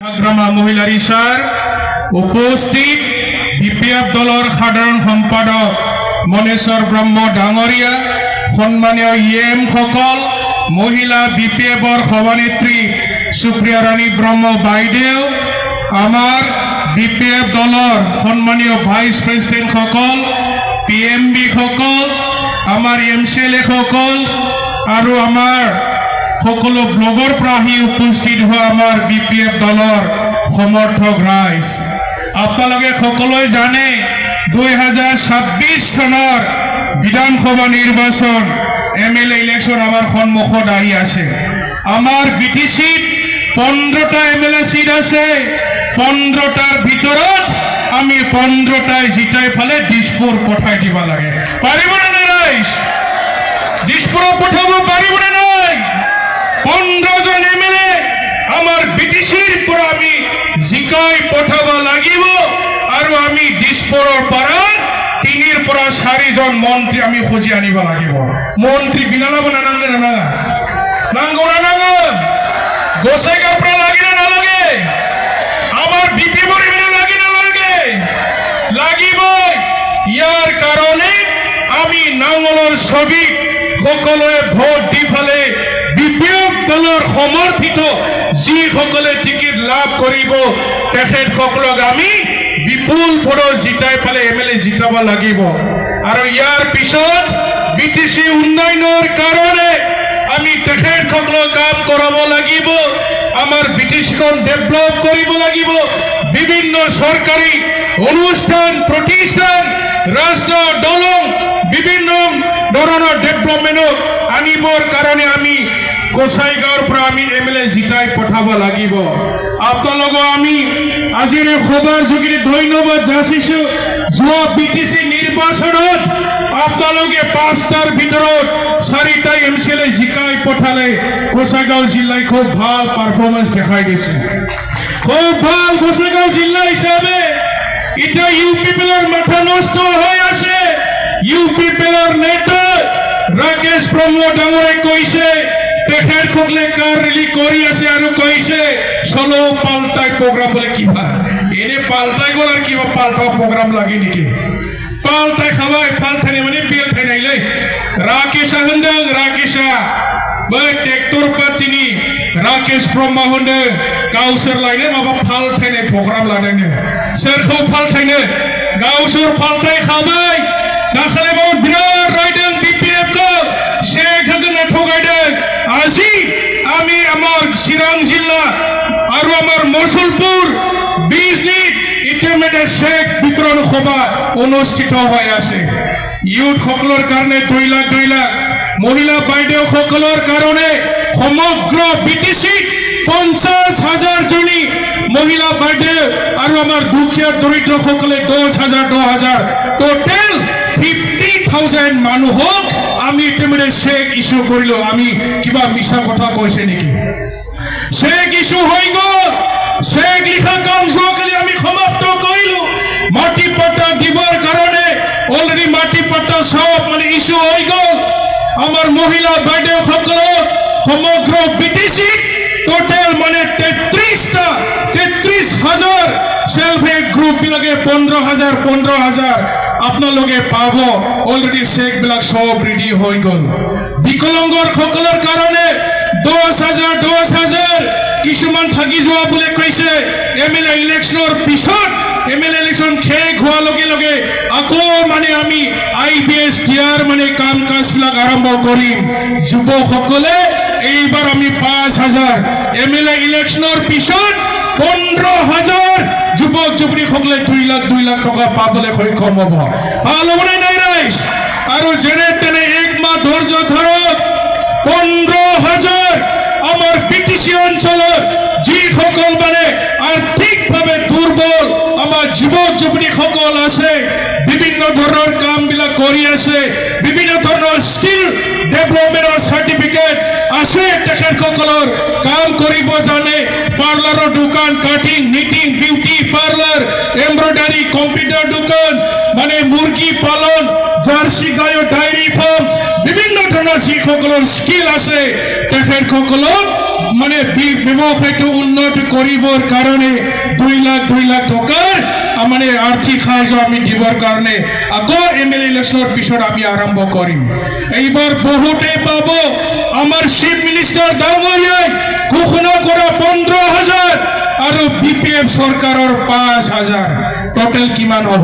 গ্ৰামা মহিলা ৰিসাৰ উপস্থিত বিপিএফ দলৰ সাধাৰণ সম্পাদক মনেশ্বৰ ব্ৰহ্ম ডাঙৰীয়া, সন্মানীয় ইএম সকল, মহিলা বিপিএফৰ সভানেত্ৰী সুপ্ৰিয়া ৰাণী ব্ৰহ্ম বাইদেউ, আমাৰ বিপিএফ দলৰ সন্মানীয় ভাইস প্ৰেসিডেন্ট সকল, পিএমবি সকল, আমাৰ এমচিএলএ সকল আৰু আমাৰ সকলো ব্লগৰ পৰা আহি উপস্থিত হোৱা আমাৰ বিপিএফ দলৰ সমৰ্থক ৰাইজ, আপোনালোকে সকলোৱে জানে 2026 চনৰ বিধানসভা নিৰ্বাচন এমএলএ ইলেকশন আমাৰ সন্মুখত আহি আছে। আমাৰ বিটিচিত 15টা এমএলএ সিট আছে। 15টাৰ ভিতৰত আমি 15টাই জিতাই ফালে দিছপুৰ পঠাই দিব লাগে। পাৰিবনে নাই ৰাইজ? দিছপুৰ পঠাব পাৰিবনে নাই? 15 জন এমএলএ আমাৰ বিটিচিৰ পৰা আমি জিকাই পঠাব লাগিব আৰু আমি দিছপুৰৰ পৰা 3ৰ পৰা 4 জন মন্ত্ৰী আমি খুঁজি আনিব লাগিব। মন্ত্ৰী বিনালাব নানাঙ্গে নানাঙ্গা নাঙ্গো নানাঙ্গা গোসাইগাঁৱৰ পৰা লাগে না নালাগে? আমাৰ বিপিএফৰ এমএলএ লাগে না নালাগে? লাগিবই। ইয়াৰ কাৰণে আমি নাঙলৰ ছবিক সকলোৱে ভোট দি ফালে বিপিএফ দলৰ সমৰ্থিত যিসকলে টিকিট লাভ কৰিব তেখেতসকলক আমি বিপুল ভোটত জিতাই পালে এমএলএ জিতাব লাগিব। আৰু ইয়াৰ পিছত বিটিচি উন্নয়নৰ কাৰণে আমি তেখেতসকলক কাম কৰাব লাগিব। আমাৰ বিটিচিখন ডেভেলপ কৰিব লাগিব। বিভিন্ন চৰকাৰী অনুষ্ঠান প্ৰতিষ্ঠান, ৰাস্তা দলং বিভিন্ন ধৰণৰ ডেভেলপমেন্টক আনিবৰ কাৰণে আমি গোসাইগাঁৱৰ পৰা আমি এমএলএ জিতাই পঠাব লাগিব। আপোনালোকক আমি আজিৰ খবৰ যোগেদি ধন্যবাদ যাচিছো। যোৱা বিটিচি নিৰ্বাচনত আপোনালোকে 5টাৰ ভিতৰত 4টা এমচিএলএ জিকাই পঠালে। গোসাইগাঁও জিলাই খুব ভাল পাৰফৰ্মেন্স দেখাই দিছে, খুব ভাল। গোসাইগাঁও জিলা হিচাপে এতিয়া ইউপিপিএলৰ মাথা নষ্ট হৈ আছে। ইউপিপিএলৰ নেতা ৰাকেশ ব্ৰহ্ম ডাঙৰে কৈছে তেখেতসকলে কাৰ ৰেলী কৰি আছে আৰু কৈছে চলো পাল্টাই প্ৰগ্ৰাম বোলে। কিবা এনে পাল্টাই গ'ল আৰু কিবা পাল্টা প্ৰগ্ৰাম লাগে নেকি? পাল্টাই খাবাই পাল্টাই মানে বিয়েল খাই নাইলে ৰাকেশ হন্দং ৰাকেশা बै ট্ৰেক্টৰ পাতিনি राकेश ब्रह्मा होनो गावसोर लायनो माबा फालथायनाय प्रग्राम लादोंनो। सोरखौ फालथायनो? गावसोर फालथायखाबाय। दाखालिबो बिराद रायदों बिपिएफखौ, शेख हासिना थगायदों। আজি আমি আমার চিরাং জিলা আর আমার মুসলপুর 20 ইতিমধ্যে শেখ বিতরণ সভা অনুষ্ঠিত হৈ আছে। ইউথ সকলৰ কাৰণে 2 লাখ মহিলা বাইদেউ সকলৰ কাৰণে সমগ্ৰ বিটিচি 50,000 জনী মহিলা বাইদেউ আৰু আমাৰ দুখীয়া দৰিদ্ৰ সকলে 10,000 টোটেল 50,000 মানুহক আমি ইতিমধ্যে চেক ইস্যু কৰিলো। আমি কিবা মিছা কথা কৈছে নেকি? চেক ইস্যু হৈ গ'ল। চেক লিখা কাম যোৱাকালি আমি সমাপ্ত কৰিলো। মাটি পট্টা দিবৰ কাৰণে অলৰেডি মাটি পট্টা সব মানে ইস্যু হৈ গ'ল। আমার মহিলা বাইদেউ সকলক সমগ্র বিটিসি টোটাল মানে 33,000 সেলফ হেল্প গ্রুপ বিলাকে 15,000 আপোনালোকে পাব। অলরেডি চেক বিলাক সব রেডি হৈ গ'ল। বিকলাঙ্গৰ সকলৰ কাৰণে 10,000 কিছুমান থাকি যোৱা বুলি কৈছে। এমএলএ ইলেকশনৰ পিছত এমএলএ ইলেকশন শেষ হোৱাৰ লগে লগে আকৌ মানে আমি আইবিএস দিয়াৰ মানে কাম কাজ বিলাক আৰম্ভ কৰিম। যুৱকসকলে এইবাৰ আমি 5,000 এমএলএ ইলেকশনৰ পিছত 15,000 যুৱক যুৱতীসকলে 2 লাখ টকা পাবলৈ সক্ষম হ'ব। ভাল হ'বনে নাই ৰাইজ? আৰু যেনে তেনে 1 মাহ ধৈৰ্য ধৰক। 15,000 আমাৰ বিটিচি অঞ্চলৰ যিসকল মানে আৰ্থিকভাৱে দুৰ্বল আমাৰ যুৱক যুৱতীসকল আছে, বিভিন্ন ধৰণৰ কাম বিলাক কৰি আছে, বিভিন্ন ধৰণৰ স্কিল ডেভেলপমেন্টৰ সাৰ্টিফিকেট আছে, তেখেতসকলৰ কাম কৰিব জানে। পাৰ্লাৰৰ দোকান, cutting, knitting, beauty parlour, embroidery, computer দোকান, মানে মুৰ্গী পালন, জাৰ্চি গায়ৰ ডায়েৰী ফাৰ্ম, বিভিন্ন ধৰণৰ যিসকলৰ স্কিল আছে তেখেতসকলক মানে ব্যৱসায়টো উন্নত কৰিবৰ কাৰণে 2 লাখ টকাৰ মানে আৰ্থিক সাহায্য আমি দিবৰ কাৰণে আকৌ এমএলএ ইলেকশ্যনৰ পিছত আমি আৰম্ভ কৰিম এইবাৰ বহুতে পাব আমাৰ চিফ মিনিষ্টাৰ ডাঙৰীয়াই ঘোষণা কৰা 15,000 আৰু বিপিএফ চৰকাৰৰ 5,000 টোটেল কিমান হ'ব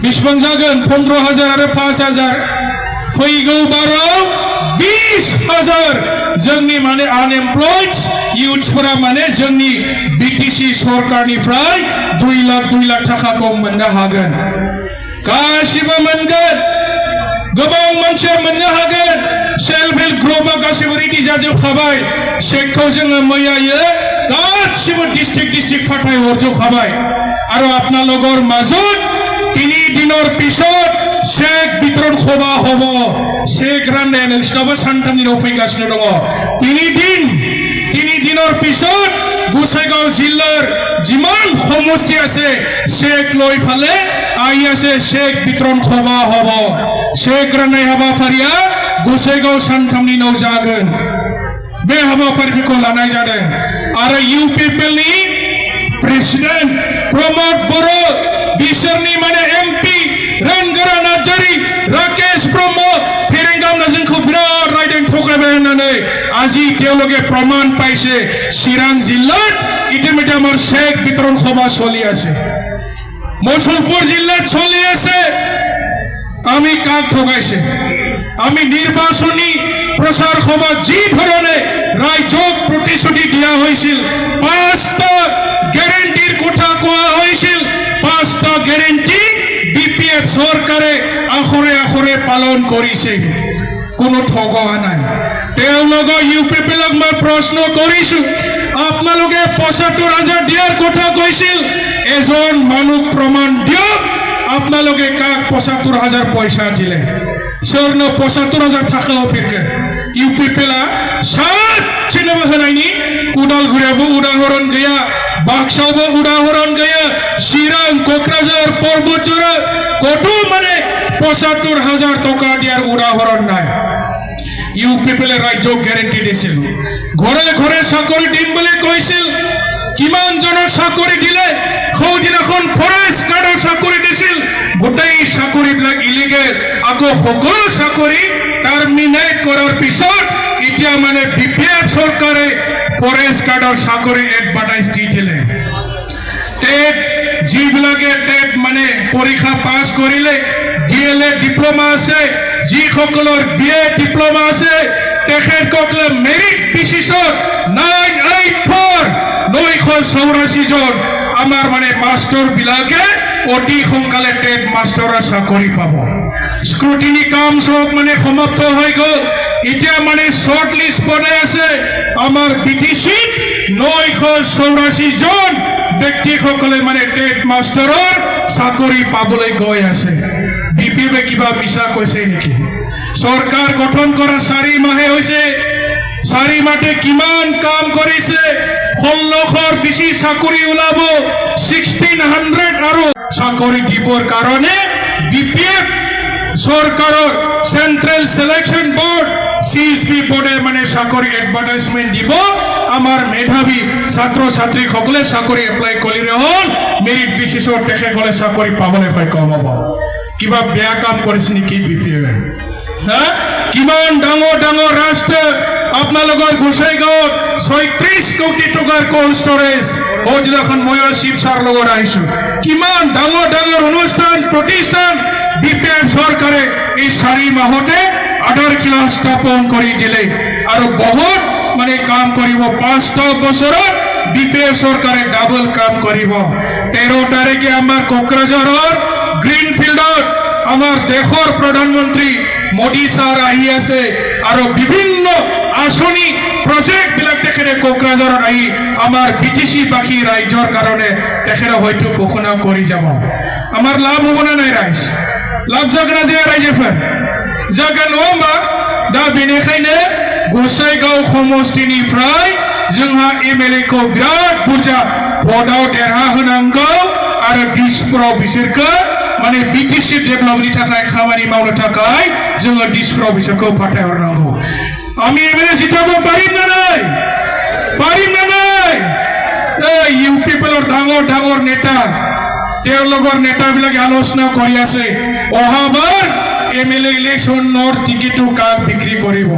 বিস্মান जागोन 15,000 आरो 5,000 फैगौ बाराव 20,000 जोंनि माने आनएमप्लयड इउथफोरा माने जोंनि बिटिसि सरकारनिफ्राय 2 लाख थाखाखौ मोननो हागोन गासिबो मोनगोन गोबां मानसिया मोननो हागोन सेल्फ हेल्प ग्रुपआ गासिबो रेडि जाजोबखाबाय चेकखौ जोङो मैयायो गासिबो डिस्ट्रिक्ट फाथाय हरजोबखाबाय आरो আপোনালোকৰ মাজত 3 দিনৰ পিছত চেক বিতৰণ সভা হ'ব চেক ৰানनाय नोंसिनाबो सानथामनि उनाव फैगासिनो दङ 3 দিনৰ পিছত গোসাইগাঁও জিলাৰ যিমান সমষ্টি আছে চেক লৈ ফালে আহি আছে চেক বিতৰণ সভা হ'ব চেক ৰানनाय हाबाफारिया গোসাইগাঁও सानथामनि उनाव जागोन बे हाबाफारिखौ लानाय जादों आरो इउपिपिएलनि प्रेसिडेन्ट प्रमोद बर' बिसोरनि माने एमपि रंगोरा नार्जारी राकेश ब्रह्म फेरेंगावना जोंखौ बिराद रायदों थगायबाय होननानै আজি তেওঁলোকে প্ৰমাণ পাইছে চিৰাং জিলাত ইতিমধ্যে আমাৰ চেক বিতৰণ সভা চলি আছে মুছলপুৰ জিলাত চলি আছে আমি কাক ঠগাইছে আমি নিৰ্বাচনী প্ৰচাৰ সভা যি ধৰণে ৰাজ্যক প্ৰতিশ্ৰুতি দিয়া হৈছিল 5টা গ্যাৰেণ্টিৰ কথা কোৱা হৈছিল 5টা গ্যাৰেণ্টি বিপিএফ চৰকাৰে আখৰে পালন কৰিছে কোনো ঠগোৱা নাই তেওঁলোকৰ ইউপিপিএলক মই প্ৰশ্ন কৰিছো আপোনালোকে 75,000 দিয়াৰ কথা কৈছিল এজন মানুহ প্ৰমাণ দিয়ক আপোনালোকে কাক 75,000 পইচা দিলে सोरनो 75,000 थाखा होफेरखो इउपिपिएलआ सासेनोबो होनायनि उदालगुरियावबो उदाहरन गैया बाक्सायावबो उदाहरन गैया चिरां क'क्राझार परबतजरा कत माने 75,000 टका दियार उदाहरन নাই ইউপিপিএল রাজ্য গ্যারান্টি দিছিল ঘৰে ঘৰে চাকৰি দিম বুলি কৈছিল কিমান জনক চাকৰি দিলে খৌদিনাখন ফৰেষ্ট গাৰ্ডৰ চাকৰি দিছিল গোটেই চাকৰিবিলাক ইলিগেল আকৌ সকলো চাকৰি টাৰ্মিনেট কৰাৰ পিছত এতিয়া মানে বিপিএফ চৰকাৰে ফৰেষ্ট গাৰ্ডৰ চাকৰি এডভাৰটাইজ দি দিলে টেট যিবিলাকে টেট মানে পৰীক্ষা পাছ কৰিলে ডিএলএড ডিপ্লোমা আছে যিসকলৰ বিএ ডিপ্লোমা আছে তেখেতসকলে মেৰিট বেচিছত 984 জন আমাৰ মানে মাস্টাৰ বিলাকে অতি সোনকালে টেট মাস্টাৰৰ চাকৰি পাব স্ক্ৰুটিনি কাম সব মানে সমাপ্ত হৈ গ'ল এতিয়া মানে শৰ্ট লিষ্ট বনাই আছে আমাৰ বিটিসি 984 জন ব্যক্তিসকলে মানে টেট মাস্টাৰৰ চাকৰি পাবলৈ গৈ আছে বিপিএফে কিবা মিছা কৈছে নেকি চৰকাৰ গঠন কৰা 4 মাহে হৈছে 4 মাহে কিমান কাম কৰিছে 1600 বেছি চাকৰি ওলাব 1600 আৰু চাকৰি দিবৰ কাৰণে বিপিএফ চৰকাৰৰ সেন্ট্ৰেল সিলেকশন বোৰ্ড সিএসপি বোৰ্ডে মানে চাকৰি এডভাৰটাইজমেন্ট দিব আমাৰ মেধাবী ছাত্ৰ ছাত্ৰী সকলে চাকৰি এপ্লাই কৰিলে হল মেৰিট বেচিছত তেখেতসকলে চাকৰি পাবলৈ সক্ষম হ'ব কিবা বেয়া কাম কৰিছে নেকি বিপিএফে কিমান ডাঙৰ ৰাস্তা আপোনালোকৰ গোসাইগাঁৱত 36 কোটি টকাৰ কোল্ড ষ্টৰেজ হজলাখন মই শিৱসাৰ লগত আহিছো কিমান ডাঙৰ অনুষ্ঠান প্ৰতিষ্ঠান বিপিএফ চৰকাৰে এই 4 মাহতে আধাৰ ক্লাস স্থাপন কৰি দিলে আৰু বহুত মানে কাম কৰিব 500 বছৰত বিপিএফ চৰকাৰে ডাবল কাম কৰিব 13 তাৰিখে আমাৰ কোকৰাঝাৰৰ গ্ৰীনফিল্ডত আমাৰ দেশৰ প্ৰধানমন্ত্ৰী মোদী স্যাৰ আহি আছে আৰু বিভিন্ন আঁচনি প্ৰজেক্ট বিলাক তেখেতে কোকৰাঝাৰত আহি আমাৰ বিটিসি বাকি ৰাজ্যৰ কাৰণে তেখেতে হয়তো ঘোষণা কৰি যাব আমাৰ লাভ হ'ব না নাই ৰাইজ লাভ জাগনা যে ৰাইজেফোৰ जागोन नङा होमबा दा बेनिखायनो गोसाइगाव समस्तिनिफ्राय जोंहा एमएलए खौ बिराद बुरजा भटआव देरहाहोनांगौ आरो दिसपुराव बिसोरखौ माने बिटिसि डेभेलपनि थाखाय खामानि मावनो थाखाय जोङो दिसपुराव बिसोरखौ फाथायहरनांगौ আমি এমএলএ জিতাব পাৰিম না নাই? পাৰিম না নাই? ইউ পিপলৰ ডাঙৰ ডাঙৰ নেতা তেওঁলোকৰ নেতাবিলাকে আলোচনা কৰি আছে অহাবাৰ এমএলএ ইলেকশ্যনৰ টিকেটো কাক বিক্ৰী কৰিব।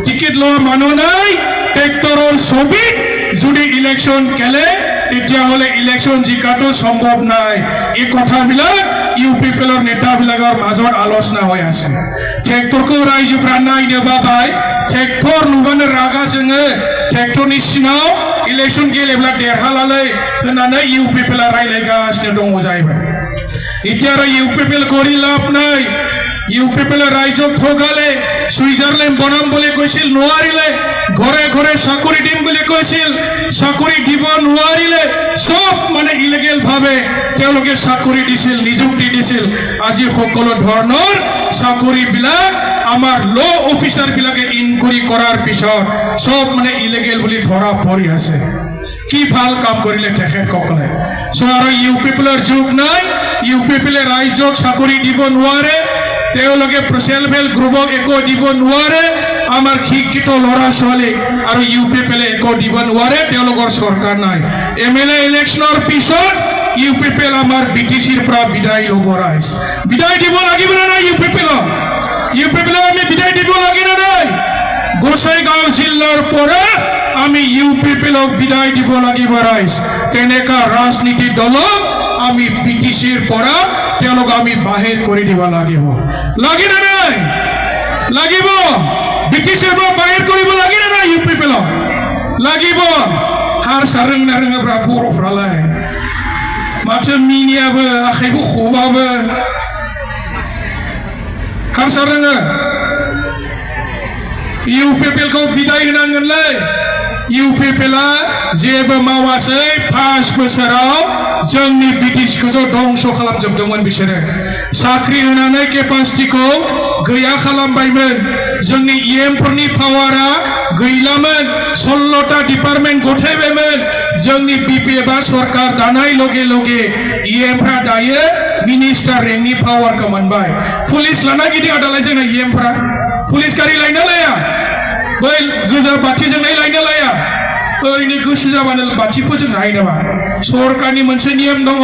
টিকেট লোৱা মানুহ নাই, ট্ৰেক্টৰৰ ছবিত যদি ইলেকশ্যন খেলে তেতিয়াহ'লে ইলেকশ্যন জিকাটো সম্ভৱ নাই। এই কথাবিলাক ইউ পিপলৰ নেতাবিলাকৰ মাজত আলোচনা হৈ আছে। ট্ৰেক্টৰखौ ৰাইজोफ्रा नायनोबाबाय ट्रेक्टर नुबानो रागा जोङो ट्रेक्टरनि सिङाव इलेक्शन गेलेब्ला देरहालालै होननानै इउ पिपला रायलायगासिनो दङ जाहैबाय। এতিয়া আৰু ইউ পিপল কৰি লাভ নাই। ইউ পিপলে ৰাইজক ঠগালে, সুইজাৰলেণ্ড বনাম বুলি কৈছিল নোৱাৰিলে, ঘৰে ঘৰে চাকৰি দিম বুলি কৈছিল চাকৰি দিব নোৱাৰিলে, সব মানে ইলিগেল ভাৱে তেওঁলোকে চাকৰি দিছিল, নিযুক্তি দিছিল। আজি সকলো ধৰণৰ চাকৰিবিলাক আমাৰ ল অফিচাৰ বিলাকে ইনকুৱাৰী কৰাৰ পিছত সব মানে ইলিগেল বুলি ধৰা পৰি আছে। কি ভাল কাম কৰিলে তেখেতসকলে। আৰু ইউ পিপলৰ যুগ নাই। ইউ পিপলে ৰাইজক চাকৰি দিব নোৱাৰে, তেওঁলোকে সেলফ হেল্প গ্ৰুপক একো দিব নোৱাৰে, আমাৰ শিক্ষিত ল'ৰা ছোৱালী আৰু ইউ পিপলে একো দিব নোৱাৰে, তেওঁলোকৰ চৰকাৰ নাই। এমএলএ ইলেকশ্যনৰ পিছত ইউ পিপল আমাৰ বিটিচিৰ পৰা বিদায় ল'ব ৰাইজ। বিদায় দিব লাগিব না নাই? ইউ পিপলক আমি বিদায় দিব লাগে না নাই? গোসাইগাঁও জিলাৰ পৰা আমি ইউ পিপলক বিদায় দিব লাগিব ৰাইজ। তেনেকা ৰাজনীতি দলক আমি বিটিচিৰ পৰা তেওঁলোক আমি বাহিৰ কৰি দিব লাগিব। লাগে না নাই? লাগিব। বিটিচিৰ পৰা বাহিৰ কৰিব লাগে না নাই? ইউ পিপলক লাগিব। har sareng nareng bर'फ्रालाय माथो मिनियाबो आखाइबो खबाबो har sareng इउ पिपलखौ बिदाय होनांगोनलै। इउ पिपला जेबो मावासै 5 बोसोराव जोंनि बिटिसिखौ दंस खालामजोबदोंमोन बिसोरो। साख्रि होनानै केपासिटिखौ गैया खालामबायमोन। जोंनि इएमफोरनि पावारा गैलामोन। 16टा डिपार्टमेन्ट गथायबायमोन। जोंनि बिपिएफआ सरकार दानाय लगे लगे इएमफ्रा दायो मिनिस्टार रेंकनि पावारखौ मोनबाय। पुलिस लाना गिदिं आदालाय जोंना इएमफ्रा पुलिस गारि लायना लाया, बै गोजा बाथिजोंलाय लायना लाया, ओरैनो गोसो जाबानो बाथि फोजोंनो हायो नामा? सरकारनि मोनसे नियम दङ।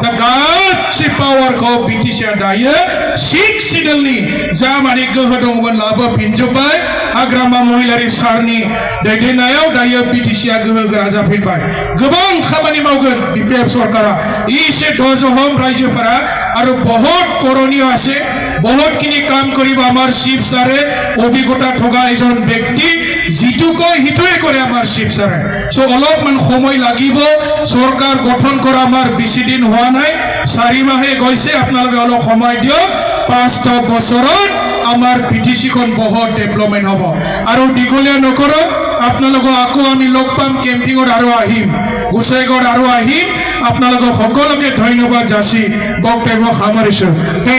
दा गासै पावारखौ बिटिसिआ दायो 6 सिडलनि जा माने गोहो दंमोन लाबोफिनजोब्बाय। हाग्रामा महिलारि सारनि दैदेननायाव दायो बिटिसिआ गोहो गोरा जाफिनबाय। गोबां खामानि मावगोन बिपिएफ सरकारा। इसे धৈर्य हम रायजोफोरा আৰু বহুত কৰণীয় আছে, বহুতখিনি কাম কৰিব। আমাৰ চিফ ছাৰে অভিজ্ঞতা থকা এজন ব্যক্তি, যিটো কয় সিটোৱে কৰে আমাৰ চিফ ছাৰে। অলপমান সময় লাগিব। চৰকাৰ গঠন কৰা আমাৰ বেছি দিন হোৱা নাই, 4 মাহে গৈছে। আপোনালোকে অলপ সময় দিয়ক। 5 বছৰত আমাৰ বিটিচিখন বহুত ডেভেলপমেণ্ট হ'ব। আৰু দীঘলীয়া নকৰক, আপোনালোকক আকৌ আমি লগ পাম কেম্পিঙত আৰু আহিম, গোসাইগাঁৱত আৰু আহিম। আপোনালোকক সকলোকে ধন্যবাদ যাচি বক্তব্য সামৰিছোঁ।